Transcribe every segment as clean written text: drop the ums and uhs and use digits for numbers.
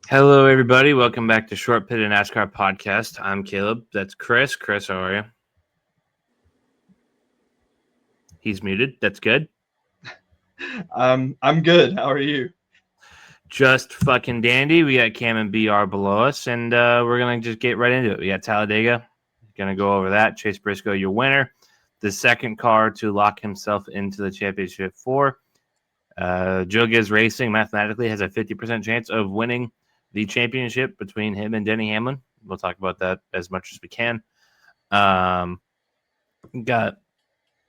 Hello, everybody. Welcome back to Short Pit and NASCAR podcast. I'm Caleb. That's Chris. Chris, how are you? He's muted. That's good. I'm good. How are you? Just fucking dandy. We got Cam and BR below us, and we're going to just get right into it. We got Talladega. Going to go over that. Chase Briscoe, your winner. The second car to lock himself into the championship for. Joe Gibbs Racing mathematically has a 50% chance of winning the championship between him and Denny Hamlin. We'll talk about that as much as we can. Got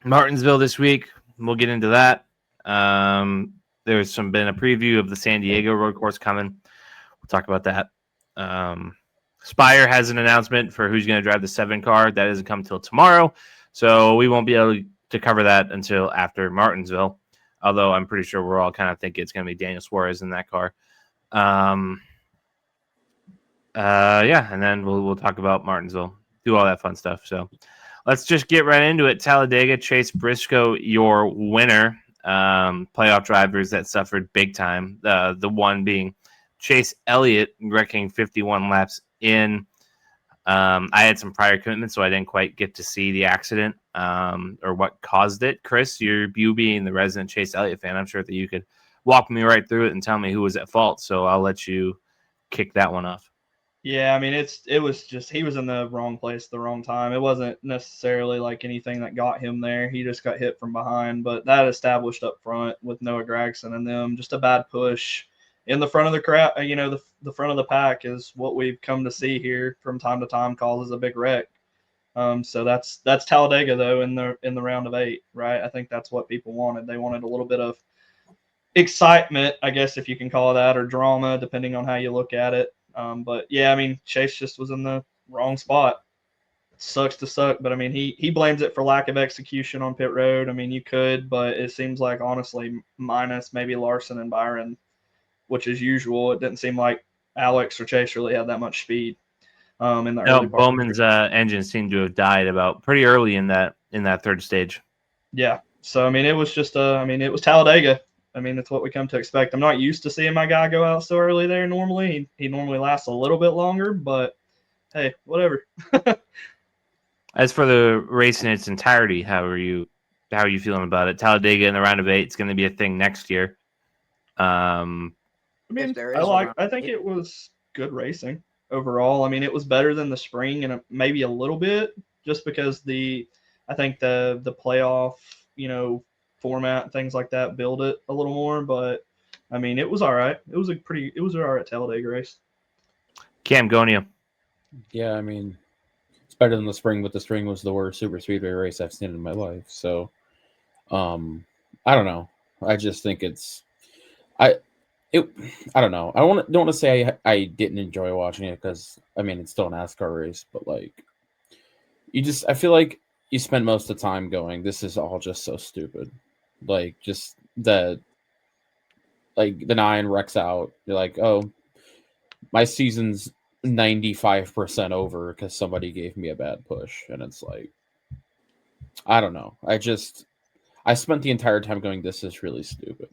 Martinsville this week. We'll get into that. There's been a preview of the San Diego road course coming. We'll talk about that. Spire has an announcement for who's going to drive the 7 car. That doesn't come till tomorrow, so we won't be able to cover that until after Martinsville. Although I'm pretty sure we're all kind of thinking it's going to be Daniel Suarez in that car. And then we'll talk about Martinsville, do all that fun stuff. So let's just get right into it. Talladega, Chase Briscoe, your winner. Playoff drivers that suffered big time. The one being Chase Elliott wrecking 51 laps in. I had some prior commitments, so I didn't quite get to see the accident or what caused it. Chris, you being the resident Chase Elliott fan, I'm sure that you could walk me right through it and tell me who was at fault. So I'll let you kick that one off. Yeah, I mean it was just he was in the wrong place at the wrong time. It wasn't necessarily like anything that got him there. He just got hit from behind, but that established up front with Noah Gragson and them, just a bad push in the front of the crowd. The front of the pack is what we've come to see here from time to time causes a big wreck. So that's Talladega though in the round of 8, right? I think that's what people wanted. They wanted a little bit of excitement, I guess if you can call it that, or drama, depending on how you look at it. But yeah, I mean, Chase just was in the wrong spot. It sucks to suck, but I mean, he blames it for lack of execution on pit road. I mean, you could, but it seems like honestly, minus maybe Larson and Byron, which is usual, it didn't seem like Alex or Chase really had that much speed. In the early part. Bowman's engine seemed to have died about pretty early in that third stage. Yeah. So I mean, it was just it was Talladega. I mean, it's what we come to expect. I'm not used to seeing my guy go out so early there normally. He normally lasts a little bit longer, but hey, whatever. As for the race in its entirety, how are you feeling about it? Talladega in the round of 8 is going to be a thing next year. I mean, I think it was good racing overall. I mean, it was better than the spring and maybe a little bit just because I think the playoff, format and things like that build it a little more, but I mean it was all right. It was an all right Talladega race. Cam, going to you. Yeah, I mean it's better than the spring, but the spring was the worst super speedway race I've seen in my life. So I don't know. I just think I don't know. I don't want to say I didn't enjoy watching it because I mean it's still a NASCAR race, but like I feel like you spend most of the time going, this is all just so stupid. Like just the 9 wrecks out. You're like, oh, my season's 95% over because somebody gave me a bad push, and it's like, I don't know. I spent the entire time going, this is really stupid.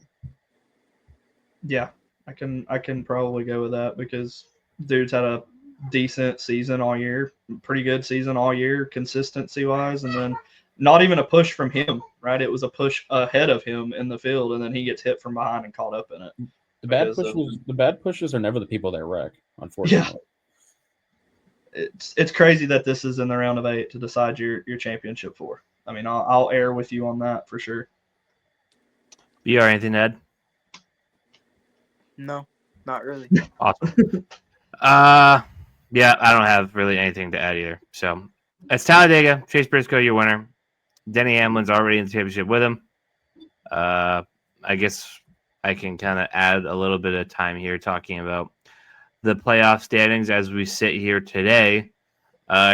Yeah, I can probably go with that because dude's had a decent season all year, pretty good season all year, consistency wise, and then not even a push from him, right? It was a push ahead of him in the field, and then he gets hit from behind and caught up in it. The bad pushes are never the people that wreck, unfortunately. Yeah. It's crazy that this is in the round of 8 to decide your championship for. I mean, I'll err with you on that for sure. BR, anything to add? No, not really. Awesome. Yeah, I don't have really anything to add either. So it's Talladega, Chase Briscoe, your winner. Denny Hamlin's already in the championship with him. I guess I can kind of add a little bit of time here talking about the playoff standings as we sit here today.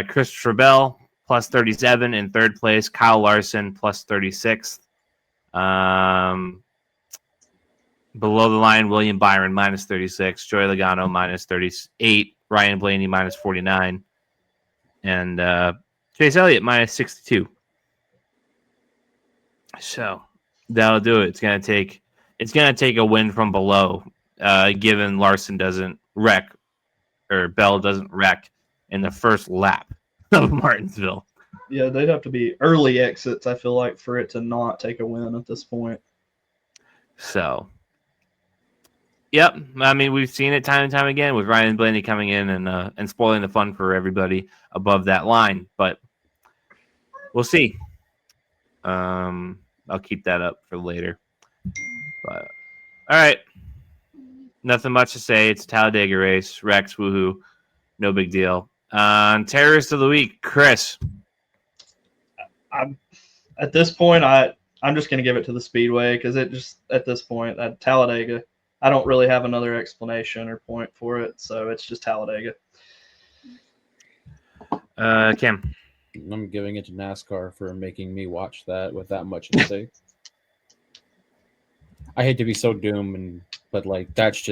Christopher Bell, plus 37 in third place. Kyle Larson, plus 36th. Below the line, William Byron, minus 36. Joey Logano, minus 38. Ryan Blaney, minus 49. And Chase Elliott, minus 62. So that'll do it. It's gonna take a win from below given Larson doesn't wreck or Bell doesn't wreck in the first lap of Martinsville. Yeah, they'd have to be early exits, I feel like, for it to not take a win at this point. So, yep. I mean, we've seen it time and time again with Ryan Blaney coming in and spoiling the fun for everybody above that line. But we'll see. I'll keep that up for later. But all right. Nothing much to say. It's a Talladega race. Rex, woohoo. No big deal. Terrorist of the week, Chris. At this point, I'm just going to give it to the Speedway because it just, at this point, at Talladega, I don't really have another explanation or point for it. So it's just Talladega. Kim. I'm giving it to NASCAR for making me watch that with that much at stake. I hate to be so doomed, but like that's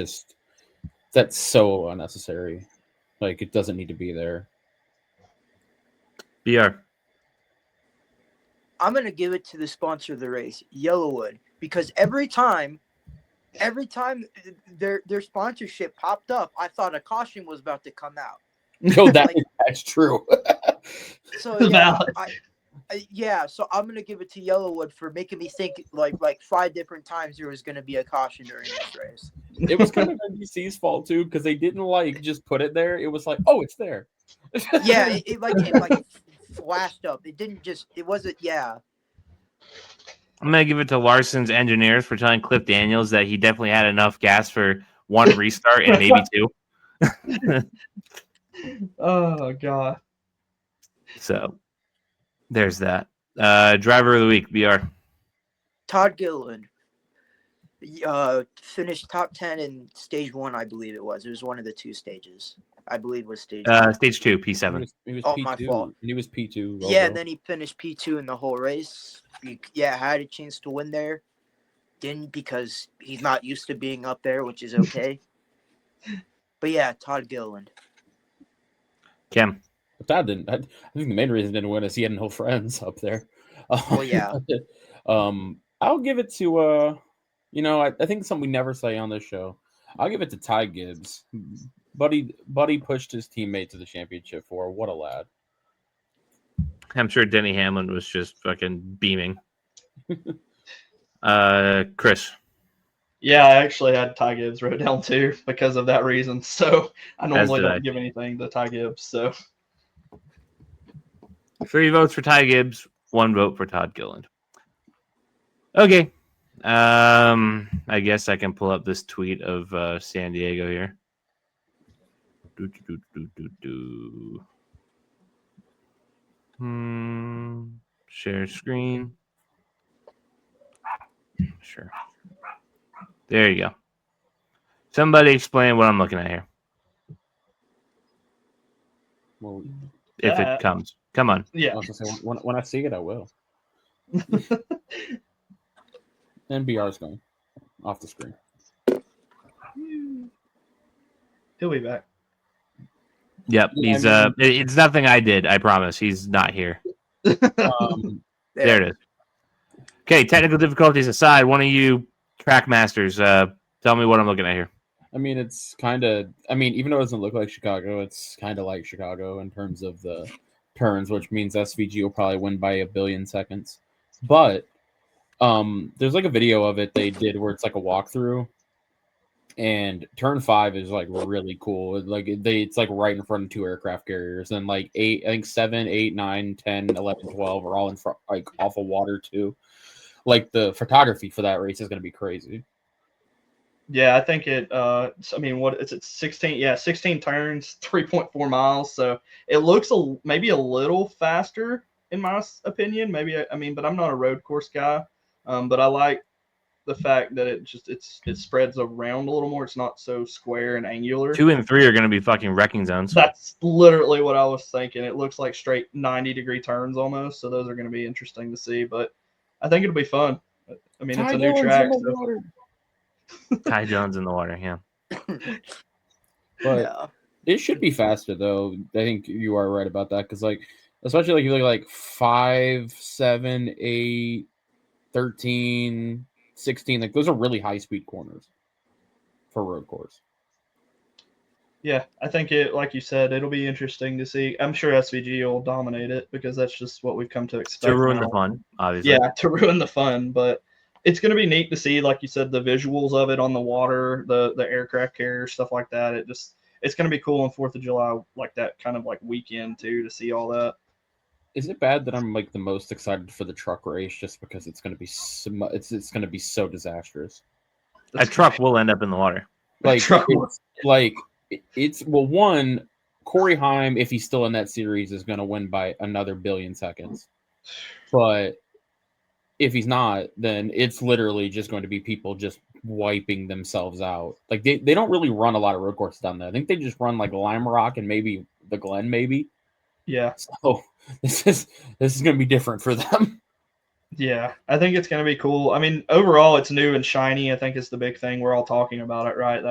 so unnecessary. Like it doesn't need to be there. BR. I'm gonna give it to the sponsor of the race, Yellowwood, because every time their sponsorship popped up, I thought a caution was about to come out. No, that's true. So yeah, so I'm gonna give it to Yellowwood for making me think like 5 different times there was gonna be a caution during this race. It was kind of NBC's fault too because they didn't like just put it there. It was like, oh, it's there. Yeah, it flashed up. It wasn't. Yeah. I'm gonna give it to Larson's engineers for telling Cliff Daniels that he definitely had enough gas for 1 restart and maybe 2. Oh God. So there's that. Driver of the week, BR. Todd Gilliland finished top 10 in stage 1, I believe it was. It was one of the 2 stages. I believe it was stage 1. Stage 2, P7. He was Oh, P2. my fault. He was P2. Yeah, and then he finished P2 in the whole race. Had a chance to win there. Didn't because he's not used to being up there, which is okay. But yeah, Todd Gilliland. Kim. Todd didn't. I think the main reason he didn't win is he had no friends up there. Oh yeah. I'll give it to I think something we never say on this show. I'll give it to Ty Gibbs. Buddy pushed his teammate to the championship for what a lad. I'm sure Denny Hamlin was just fucking beaming. Chris. Yeah, I actually had Ty Gibbs wrote down too because of that reason. So I normally don't give anything to Ty Gibbs. So 3 votes for Ty Gibbs, 1 vote for Todd Gilliland. Okay. I guess I can pull up this tweet of San Diego here. Share screen. Sure. There you go. Somebody explain what I'm looking at here. Well, if it comes. Come on. Yeah. I was gonna say, when I see it, I will. And BR's going off the screen. He'll be back. Yep, he's it's nothing I did, I promise. He's not here. There it is. Okay, technical difficulties aside, one of you track masters, tell me what I'm looking at here. I mean, it's kind of. I mean, even though it doesn't look like Chicago, it's kind of like Chicago in terms of the turns, which means SVG will probably win by 1 billion seconds. But there's like a video of it they did where it's like a walkthrough, and turn 5 is like really cool. It's like right in front of 2 aircraft carriers, and like 8, I think 7, 8, 9, 10, 11, 12 are all in front, like off of water too. Like the photography for that race is going to be crazy. Yeah, I think it. I mean, what is it? 16. Yeah, 16 turns, 3.4 miles. So it looks maybe a little faster in my opinion. Maybe but I'm not a road course guy. But I like the fact that it spreads around a little more. It's not so square and angular. 2 and 3 are going to be fucking wrecking zones. That's literally what I was thinking. It looks like straight 90-degree turns almost. So those are going to be interesting to see. But I think it'll be fun. I mean, it's a new track. Ty Jones in the water, yeah. But it should be faster though. I think you are right about that because like, especially like you look like 5, 7, 8, 13, 16. Like those are really high speed corners. for road course. Yeah, I think it, like you said, it'll be interesting to see. I'm sure SVG will dominate it because that's just what we've come to expect. To ruin now. the fun, obviously. Yeah, to ruin the fun, but it's going to be neat to see, like you said, the visuals of it on the water, the aircraft carrier, stuff like that. It's going to be cool on 4th of July, like that kind of like weekend too, to see all that. Is it bad that I'm like the most excited for the truck race just because it's going to be it's going to be so disastrous? A truck will end up in the water. Like it's well, one, Corey Heim, if he's still in that series, is going to win by another billion seconds. But if he's not, then it's literally just going to be people just wiping themselves out. Like they don't really run a lot of road courses down there. I think they just run like Lime Rock and maybe the Glen, maybe. Yeah. So this is going to be different for them. Yeah, I think it's going to be cool. I mean, overall, it's new and shiny. I think is the big thing. We're all talking about it, right?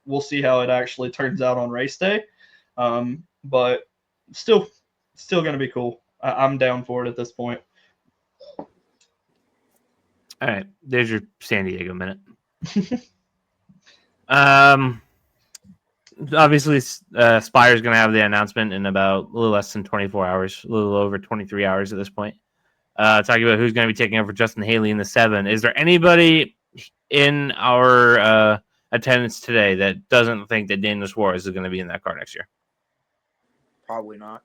We'll see how it actually turns out on race day. But still going to be cool. I'm down for it at this point. All right, there's your San Diego minute. Obviously, Spire is going to have the announcement in about a little less than 24 hours, a little over 23 hours at this point. Talking about who's going to be taking over Justin Haley in the 7. Is there anybody in our attendance today that doesn't think that Daniel Suarez is going to be in that car next year? Probably not.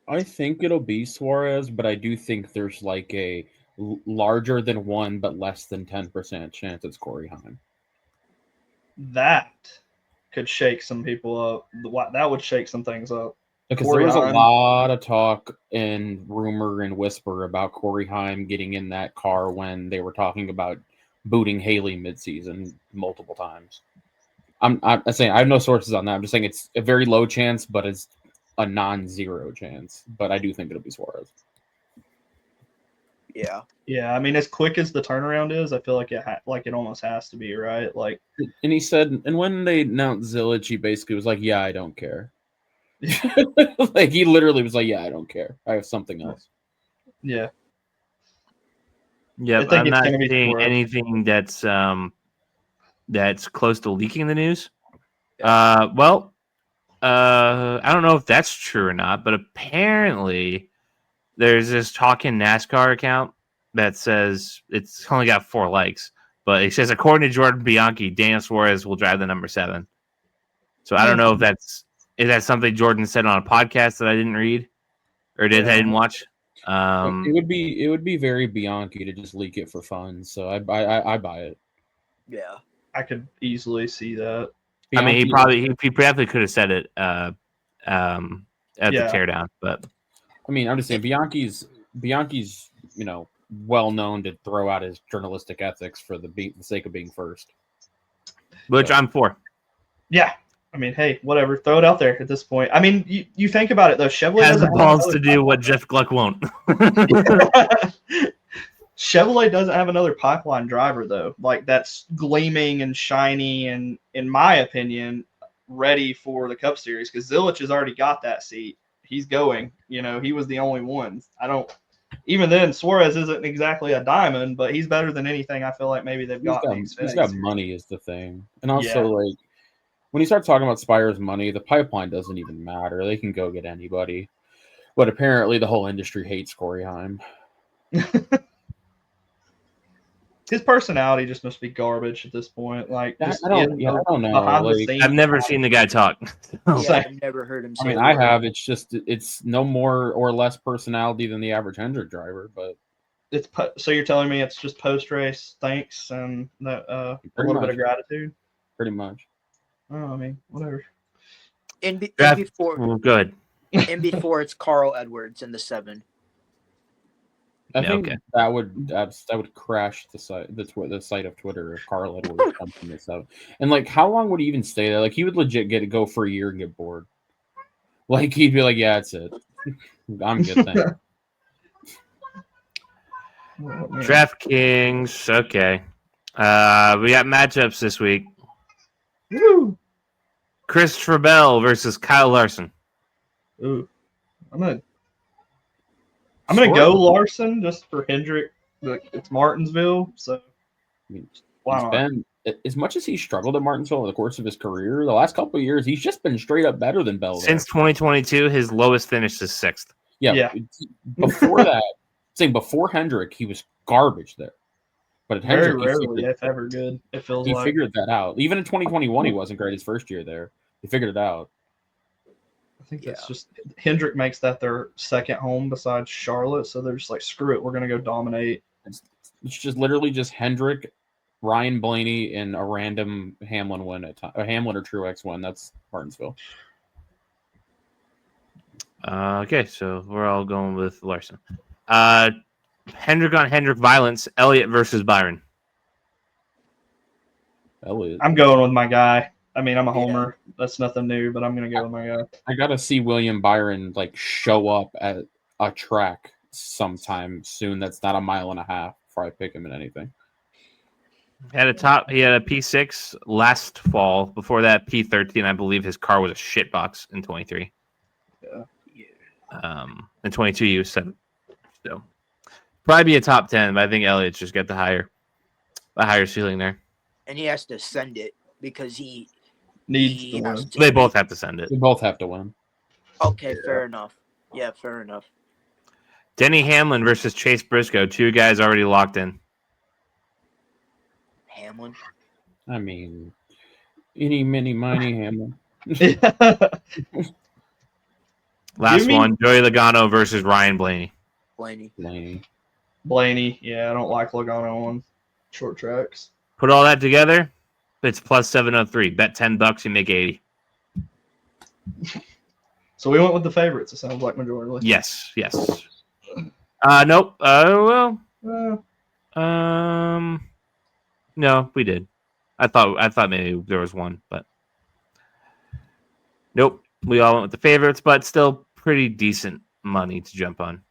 I think it'll be Suarez, but I do think there's like a larger than 1 but less than 10% chance it's Corey Heim. That could shake some people up. That would shake some things up. Because Corey there was Heim. a lot of talk and rumor and whisper about Corey Heim getting in that car when they were talking about booting Haley midseason multiple times. I'm saying I have no sources on that. I'm just saying it's a very low chance, but it's a non-zero chance. But I do think it'll be Suarez. Yeah. Yeah, I mean, as quick as the turnaround is, I feel like it almost has to be, right? Like, and he said, and when they announced Zilich, he basically was like, "Yeah, I don't care." Like he literally was like, "Yeah, I don't care. I have something else." yeah. Yep, I think I'm it's not gonna be seeing Suarez. anything that's close to leaking the news. Yeah. I don't know if that's true or not, but apparently there's this Talking NASCAR account that says it's only got 4 likes, but it says according to Jordan Bianchi, Daniel Suarez will drive the number 7. So I don't know if that's something Jordan said on a podcast that I didn't read or I didn't watch. It would be very Bianchi to just leak it for fun. So I buy it. Yeah. I could easily see that. I mean, he Bianchi- probably could have said it at the teardown, but I mean, I'm just saying Bianchi's well known to throw out his journalistic ethics for the sake of being first. which I'm for. Yeah. I mean, hey, whatever. Throw it out there at this point. I mean, you think about it though. Chevrolet Has the doesn't have balls to another do what Jeff Gluck won't. Chevrolet doesn't have another pipeline driver though, like that's gleaming and shiny and, in my opinion, ready for the Cup Series because Zilich has already got that seat. He's going. He was the only one. Even then, Suarez isn't exactly a diamond, but he's better than anything I feel like maybe they've got. He's got money is the thing, and also like when you start talking about Spire's money, the pipeline doesn't even matter. They can go get anybody, but apparently the whole industry hates Corey Heim. His personality just must be garbage at this point. Like, I don't know. Behind the Like, scenes, I've never seen the guy talk. Yeah, I've never heard him say I mean, a I word. have. It's no more or less personality than the average Hendrick driver, but so you're telling me it's just post race thanks and a little bit of gratitude. Pretty much. Oh, I mean, whatever. And Good. before it's Carl Edwards in the 7. I think that would crash the site of Twitter if Carl Edwards jumped in this out. And like, how long would he even stay there? Like, he would legit go for a year and get bored. Like, he'd be like, "Yeah, that's it. I'm good." Thanks. DraftKings. Okay. We got matchups this week. Woo! Christopher Bell versus Kyle Larson. Ooh, I'm gonna go Larson just for Hendrick. It's Martinsville, so I mean, why not? as much as he struggled at Martinsville over the course of his career, the last couple of years, he's just been straight up better than Bell. Since 2022, his lowest finish is 6th. Yeah. Before that, before Hendrick, he was garbage there. But at Very Hendrick, rarely, if ever good, it feels he like. figured that out. Even in 2021, he wasn't great his first year there. He figured it out. I think that's just Hendrick makes that their second home besides Charlotte, so they're just like, screw it, we're gonna go dominate. It's just literally just Hendrick, Ryan Blaney, and a random Hamlin win at time, a Hamlin or Truex win. That's Martinsville. Okay, so we're all going with Larson. Hendrick on Hendrick violence. Elliott versus Byron. Elliott. I'm going with my guy. I mean, I'm a homer. That's nothing new, but I'm gonna go with my guy. I gotta see William Byron show up at a track sometime soon. That's not a mile and a half before I pick him in anything. He had a P6 last fall. Before that, P13. I believe his car was a shitbox in 23. Yeah. In 22, he was 7th. So probably be a top 10, but I think Elliott's just got the higher ceiling there. And he has to send it because he needs to win. They both have to send it. They both have to win. Okay, fair enough. Yeah, fair enough. Denny Hamlin versus Chase Briscoe. 2 guys already locked in. Hamlin. I mean, any, mini, miny Hamlin. Last one, Joey Logano versus Ryan Blaney. Blaney. Yeah, I don't like Logano on short tracks. Put all that together, it's plus 703. Bet $10, you make 80. So we went with the favorites. It sounds like majorly. Yes. Nope. No, we did. I thought maybe there was one, but nope. We all went with the favorites, but still pretty decent money to jump on.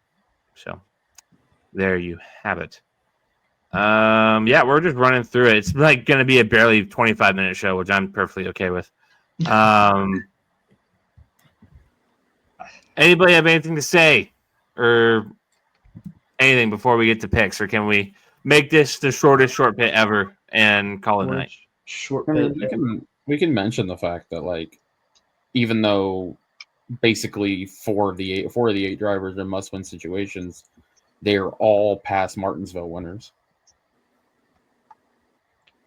So there you have it. We're just running through it. It's going to be a barely 25-minute show, which I'm perfectly okay with. Anybody have anything to say or anything before we get to picks, or can we make this the shortest short pit ever and call it a night? Short I pit. mean, we can mention the fact that even though basically four of the eight drivers are must-win situations, they are all past Martinsville winners.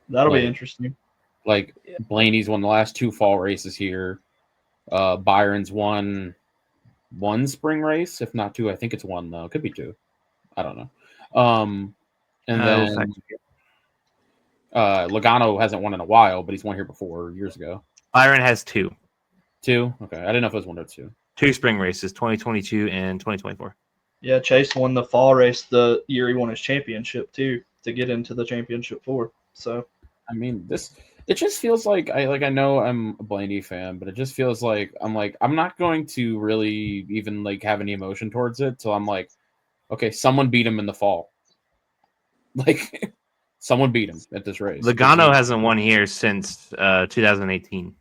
That'll be interesting. Blaney's won the last 2 fall races here. Byron's won 1 spring race, if not 2. I think it's 1 though. It could be 2. I don't know. And then Logano hasn't won in a while, but he's won here before years ago. Byron has 2. 2? Okay. I didn't know if it was 1 or 2. 2 spring races, 2022 and 2024. Yeah, Chase won the fall race the year he won his championship too, to get into the championship 4. So I mean, it just feels like I know I'm a Blaney fan, but it just feels like I'm not going to really even have any emotion towards it till I'm like, okay, someone beat him in the fall. Someone beat him at this race. Logano hasn't won here since 2018.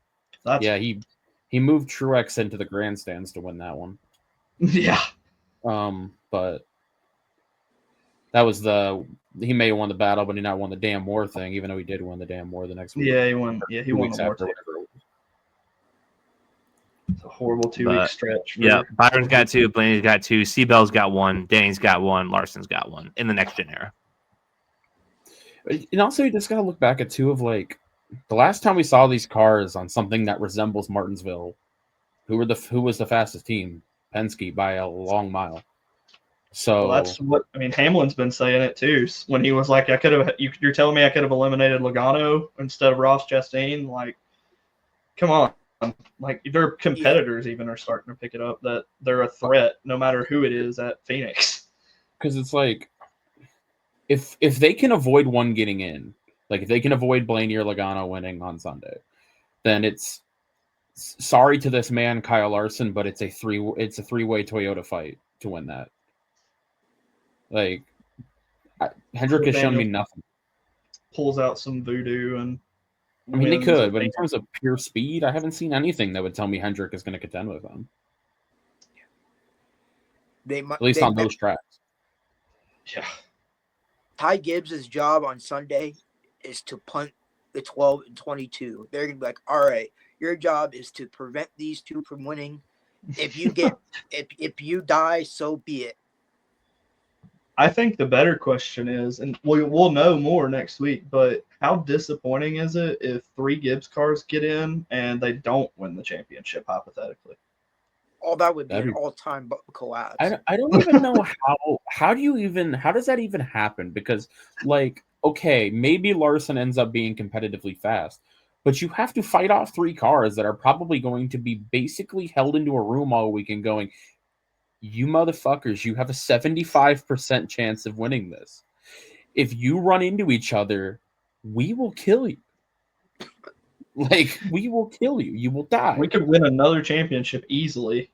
He moved Truex into the grandstands to win that one. Yeah. But that was he may have won the battle, but he not won the Dan Moore thing, even though he did win the Dan Moore the next week. Yeah, he won. Yeah, he won the Moore thing. It's a horrible 2-week stretch. Yeah, Byron's got 2, Blaney's got 2, Seabell's got 1, Danny's got 1, Larson's got 1 in the next gen era. And also, you just got to look back at the last time we saw these cars on something that resembles Martinsville. Who was the fastest team? Penske by a long mile. So that's what Hamlin's been saying it too. When he was like, you're telling me I could have eliminated Logano instead of Ross Chastain? Come on. Their competitors even are starting to pick it up that they're a threat no matter who it is at Phoenix. Because it's if they can avoid one getting in, if they can avoid Blaney or Logano winning on Sunday, then it's sorry to this man, Kyle Larson, but it's a 3-way Toyota fight to win that. Hendrick has shown me nothing. Pulls out some voodoo and they could, but in terms of pure speed, I haven't seen anything that would tell me Hendrick is going to contend with them. At least on those tracks. Yeah. Ty Gibbs' job on Sunday is to punt the 12 and 22. They're gonna be like, all right, your job is to prevent these two from winning. If you get if you die, so be it. I think the better question is, and we'll know more next week, but how disappointing is it if 3 Gibbs cars get in and they don't win the championship, hypothetically? All that would be That'd an be- all-time collapse. I don't even know how does that even happen? Because like, okay, maybe Larson ends up being competitively fast, but you have to fight off 3 cars that are probably going to be basically held into a room all weekend going, you motherfuckers, you have a 75% chance of winning this. If you run into each other, we will kill you. Like, we will kill you. You will die. We could win another championship easily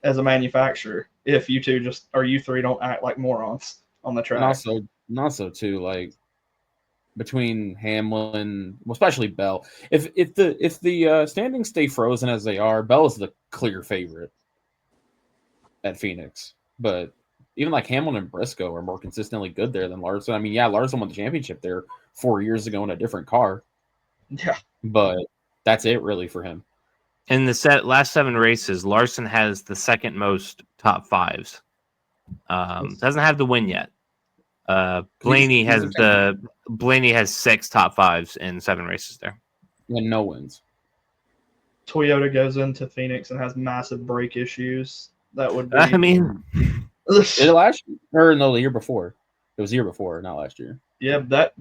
as a manufacturer if you three don't act like morons on the track. And also too, like, between Hamlin, well, especially Bell, if the standings stay frozen as they are, Bell is the clear favorite at Phoenix. But even like Hamlin and Briscoe are more consistently good there than Larson. I mean, yeah, Larson won the championship there 4 years ago in a different car, Yeah. but that's it really for him. In the last 7 races, Larson has the second most top 5s. Doesn't have the win yet. Blaney has 6 top 5s in 7 races there. And no wins. Toyota goes into Phoenix and has massive brake issues. That would be. I mean, Last year, or no, the year before. It was the year before, not last year. Yeah, that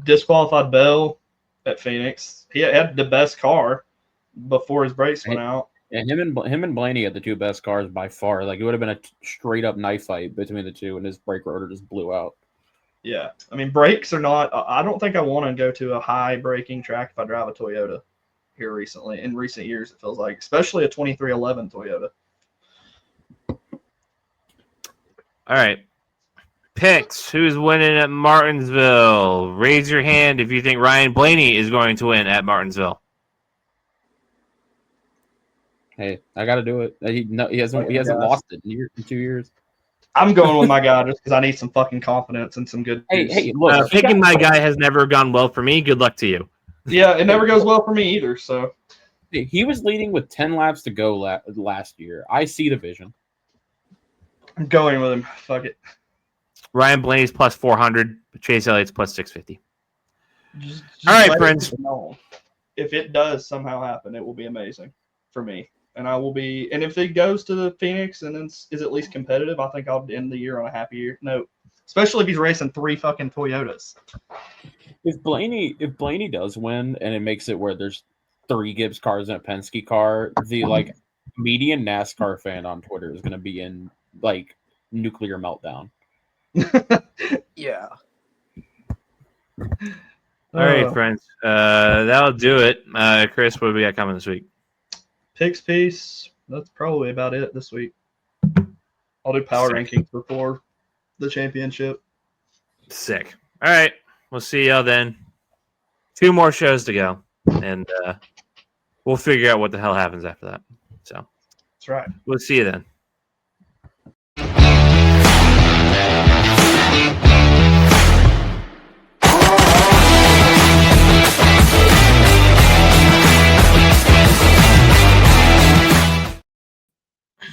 disqualified Bell at Phoenix. He had the best car before his brakes went out. Yeah, him and Blaney had the 2 best cars by far. Like, it would have been a straight up knife fight between the two, and his brake rotor just blew out. Yeah, I mean, brakes are not. I don't think I want to go to a high braking track if I drive a Toyota here recently. In recent years, it feels like, especially a 2311 Toyota. all right. Picks. Who's winning at Martinsville? Raise your hand if you think Ryan Blaney is going to win at Martinsville. Hey, I got to do it. He hasn't lost it in 2 years. I'm going with my guy just because I need some fucking confidence and some good. Hey, look, picking my guy has never gone well for me. Good luck to you. Yeah, it never goes well for me either. So he was leading with 10 laps to go last year. I see the vision. I'm going with him. Fuck it. Ryan Blaney's plus 400. Chase Elliott's plus 650. Just all right, let friends. people know. If it does somehow happen, it will be amazing for me. And I will be. And if it goes to the Phoenix and then is at least competitive, I think I'll end the year on a happy note. Especially if he's racing 3 fucking Toyotas. If Blaney does win and it makes it where there's 3 Gibbs cars and a Penske car, the like median NASCAR fan on Twitter is going to be in like nuclear meltdown. Yeah. All right, friends. That'll do it. Chris, what do we got coming this week? Picks piece. That's probably about it this week. I'll do power rankings before the championship. Sick. All right. We'll see y'all then. 2 more shows to go. And we'll figure out what the hell happens after that. So That's right. we'll see you then.